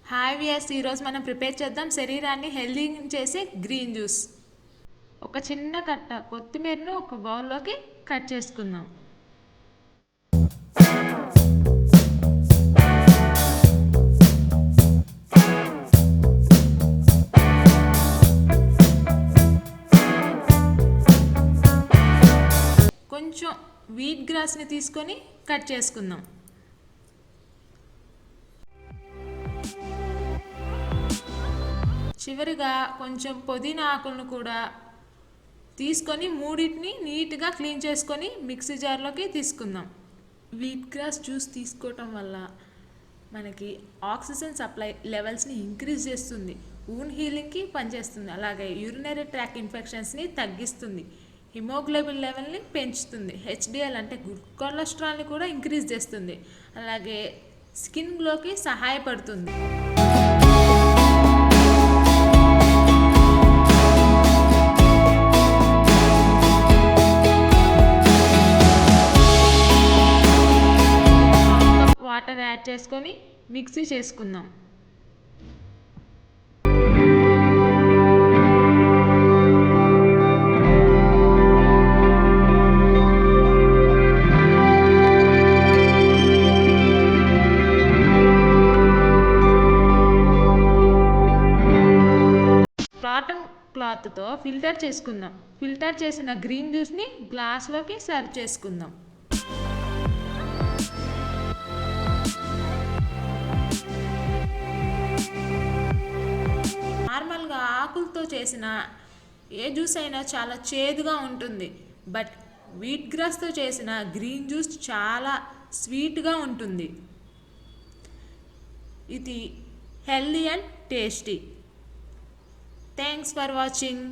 Hi viewers, ఈరోజు మనం prepare చేద్దాం శరీరాన్ని హెల్దీ చేసే గ్రీన్ జ్యూస్. ఒక చిన్న కట్ట కొత్తిమీరను ఒక బౌల్లోకి కట్ చేసుకుందాం. కొంచెం వీట్ గ్రాస్ని తీసుకొని కట్ చేసుకుందాం. చివరిగా కొంచెం పుదీనా ఆకులను కూడా తీసుకొని మూడింటిని నీట్గా క్లీన్ చేసుకొని మిక్సీ జార్లోకి తీసుకుందాం. వీట్ గ్రాస్ జ్యూస్ తీసుకోవటం వల్ల మనకి ఆక్సిజన్ సప్లై లెవెల్స్ని ఇంక్రీజ్ చేస్తుంది, వూండ్ హీలింగ్కి పనిచేస్తుంది, అలాగే యూరినరీ ట్రాక్ ఇన్ఫెక్షన్స్ని తగ్గిస్తుంది, హిమోగ్లోబిన్ లెవెల్ని పెంచుతుంది, హెచ్డిఎల్ అంటే గుడ్ కొలెస్ట్రాల్ని కూడా ఇంక్రీజ్ చేస్తుంది, అలాగే స్కిన్ గ్లోకి సహాయపడుతుంది. వాటర్ యాడ్ చేసుకొని మిక్సీ చేసుకుందాం. కాటన్ క్లాత్తో ఫిల్టర్ చేసుకుందాం. ఫిల్టర్ చేసిన గ్రీన్ జ్యూస్ని గ్లాస్లోకి సర్వ్ చేసుకుందాం. నార్మల్గా ఆకులతో చేసిన ఏ జ్యూస్ అయినా చాలా చేదుగా ఉంటుంది, బట్ వీట్ గ్రాస్తో చేసిన గ్రీన్ జ్యూస్ చాలా స్వీట్గా ఉంటుంది. ఇది healthy and tasty. Thanks for watching.